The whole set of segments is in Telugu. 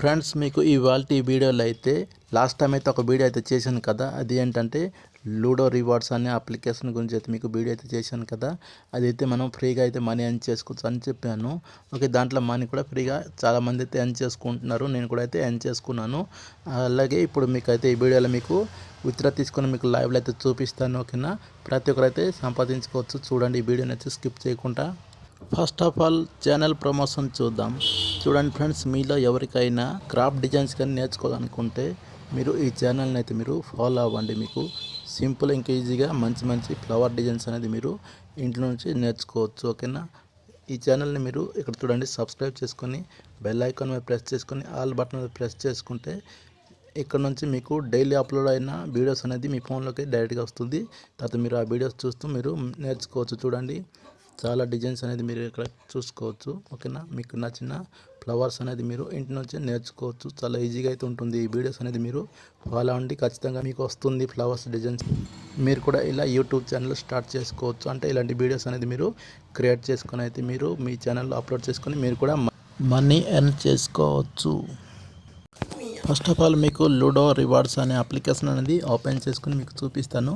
ఫ్రెండ్స్, మీకు ఇవాల్టి వీడియోలో అయితే లాస్ట్ టైం అయితే ఒక వీడియో అయితే చేశాను కదా. అది ఏంటంటే లూడో రివార్డ్స్ అనే అప్లికేషన్ గురించి అయితే మీకు వీడియో అయితే చేశాను కదా. అదైతే మనం ఫ్రీగా అయితే మనీ ఎర్న్ చేసుకోవచ్చు అని చెప్పాను. ఓకే, దాంట్లో మనీ కూడా ఫ్రీగా చాలామంది అయితే ఎర్న్ చేసుకుంటున్నారు. నేను కూడా అయితే ఎర్న్ చేసుకున్నాను. అలాగే ఇప్పుడు మీకు అయితే ఈ వీడియోలో మీకు విత్డ్రా తీసుకొని మీకు లైవ్లో అయితే చూపిస్తాను. ఓకేనా, ప్రతి ఒక్కరైతే సంపాదించుకోవచ్చు. చూడండి, ఈ వీడియోని అయితే స్కిప్ చేయకుండా. First of all channel promotion చూద్దాం. చూడండి ఫ్రెండ్స్, మీలో ఎవరికైనా క్రాఫ్ట్ డిజైన్స్ కానీ నేర్చుకోవాలనుకుంటే మీరు ఈ ఛానల్ని అయితే మీరు ఫాలో అవ్వండి. మీకు సింపుల్ ఇంకా ఈజీగా మంచి మంచి ఫ్లవర్ డిజైన్స్ అనేది మీరు ఇంట్లో నుంచి నేర్చుకోవచ్చు. ఓకేనా, ఈ ఛానల్ని మీరు ఇక్కడ చూడండి సబ్స్క్రైబ్ చేసుకొని బెల్ ఐకాన్ మీద ప్రెస్ చేసుకొని ఆల్ బటన్ మీద ప్రెస్ చేసుకుంటే ఇక్కడ నుంచి మీకు డైలీ అప్లోడ్ అయిన వీడియోస్ అనేది మీ ఫోన్లోకి డైరెక్ట్గా వస్తుంది. తర్వాత మీరు ఆ వీడియోస్ చూస్తూ మీరు నేర్చుకోవచ్చు. చూడండి, చాలా డిజైన్స్ అనేది మీరు ఇక్కడ చూసుకోవచ్చు. ఓకేనా, మీకు నచ్చిన ఫ్లవర్స్ అనేది మీరు ఇంటి నుంచి నేర్చుకోవచ్చు. చాలా ఈజీగా అయితే ఉంటుంది. ఈ వీడియోస్ అనేది మీరు ఫాలో అవ్వండి, ఖచ్చితంగా మీకు వస్తుంది ఫ్లవర్స్ డిజైన్స్. మీరు కూడా ఇలా యూట్యూబ్ ఛానల్ స్టార్ట్ చేసుకోవచ్చు. అంటే ఇలాంటి వీడియోస్ అనేది మీరు క్రియేట్ చేసుకొని అయితే మీరు మీ ఛానల్లో అప్లోడ్ చేసుకొని మీరు కూడా మనీ ఎర్న్ చేసుకోవచ్చు. ఫస్ట్ ఆఫ్ ఆల్ మీకు లూడో రివార్డ్స్ అనే అప్లికేషన్ అనేది ఓపెన్ చేసుకుని మీకు చూపిస్తాను.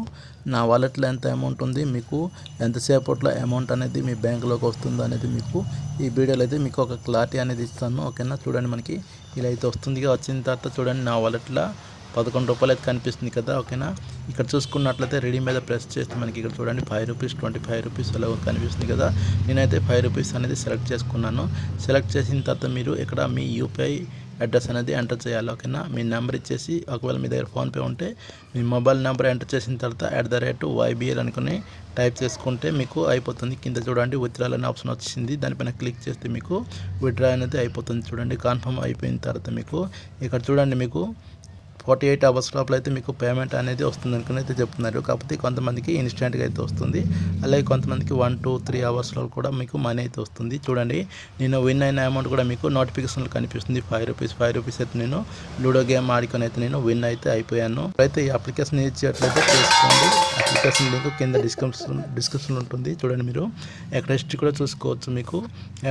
నా వాలెట్లో ఎంత అమౌంట్ ఉంది, మీకు ఎంతసేపట్లో అమౌంట్ అనేది మీ బ్యాంకులోకి వస్తుందో అనేది మీకు ఈ వీడియోలో అయితే మీకు ఒక క్లారిటీ అనేది ఇస్తాను. ఓకేనా, చూడండి, మనకి ఇలా అయితే వస్తుందిగా. వచ్చిన తర్వాత చూడండి, నా వాలెట్లో 11 రూపాయలు అయితే కనిపిస్తుంది కదా. ఓకేనా, ఇక్కడ చూసుకున్నట్లయితే రెడీ మీద ప్రెస్ చేస్తే మనకి ఇక్కడ చూడండి 5 రూపీస్ 25 రూపీస్ అలా కనిపిస్తుంది కదా. నేనైతే 5 రూపీస్ అనేది సెలెక్ట్ చేసుకున్నాను. సెలెక్ట్ చేసిన తర్వాత మీరు ఇక్కడ మీ యూపీఐ అడ్రస్ అనేది ఎంటర్ చేయాలి. ఓకేనా, మీ నెంబర్ ఇచ్చేసి ఒకవేళ మీ దగ్గర ఫోన్పే ఉంటే మీ మొబైల్ నెంబర్ ఎంటర్ చేసిన తర్వాత @YBL అనుకుని టైప్ చేసుకుంటే మీకు అయిపోతుంది. కింద చూడండి విత్డ్రాల్ అనే ఆప్షన్ వచ్చింది. దానిపైన క్లిక్ చేస్తే మీకు విత్డ్రా అనేది అయిపోతుంది. చూడండి, కన్ఫర్మ్ అయిపోయిన తర్వాత మీకు ఇక్కడ చూడండి మీకు 48 అవర్స్ లోపల అయితే మీకు పేమెంట్ అనేది వస్తుంది అనుకుని అయితే చెప్తున్నారు. కాకపోతే కొంతమందికి ఇన్స్టెంట్గా అయితే వస్తుంది. అలాగే కొంతమందికి 1, 2, 3 అవర్స్లో కూడా మీకు మనీ అయితే వస్తుంది. చూడండి, నేను విన్ అయిన అమౌంట్ కూడా మీకు నోటిఫికేషన్లో కనిపిస్తుంది. 5 రూపీస్ అయితే నేను లూడో గేమ్ ఆడుకొని అయితే నేను విన్ అయితే అయిపోయాను. అయితే ఈ అప్లికేషన్ యూజ్ చేయట్లయితే చేసుకోండి. అప్లికేషన్ లింక్ కింద డిస్క్రిప్షన్లో ఉంటుంది. చూడండి, మీరు ఎక్కడ హిస్టరీ కూడా చూసుకోవచ్చు. మీకు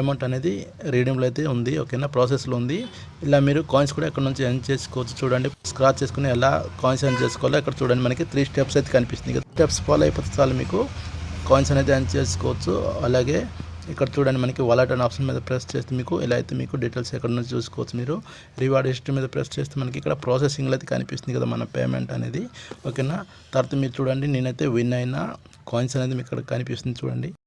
అమౌంట్ అనేది రీడింగ్లో అయితే ఉంది. ఓకేనా, ప్రాసెస్లో ఉంది. ఇలా మీరు కాయిన్స్ కూడా ఇక్కడ నుంచి ఎర్న్ చేసుకోవచ్చు. చూడండి, స్క్రాచ్ చేసుకుని ఎలా కాయిన్స్ ఎర్న్ చేసుకోవాలో ఇక్కడ చూడండి మనకి 3 స్టెప్స్ అయితే కనిపిస్తుంది కదా. స్టెప్స్ ఫాలో అయిపోతే చాలు మీకు కాయిన్స్ అనేది ఎర్న్ చేసుకోవచ్చు. అలాగే ఇక్కడ చూడండి మనకి వాలెట్ అనే ఆప్షన్ మీద ప్రెస్ చేస్తే మీకు ఇలా అయితే మీకు డీటెయిల్స్ ఎక్కడ నుంచి చూసుకోవచ్చు. మీరు రివార్డ్ హిస్టరీ మీద ప్రెస్ చేస్తే మనకి ఇక్కడ ప్రాసెసింగ్లో అయితే కనిపిస్తుంది కదా మన పేమెంట్ అనేది. ఓకేనా, తర్వాత మీరు చూడండి నేనైతే విన్ అయిన కాయిన్స్ అనేది మీకు ఇక్కడ కనిపిస్తుంది. చూడండి,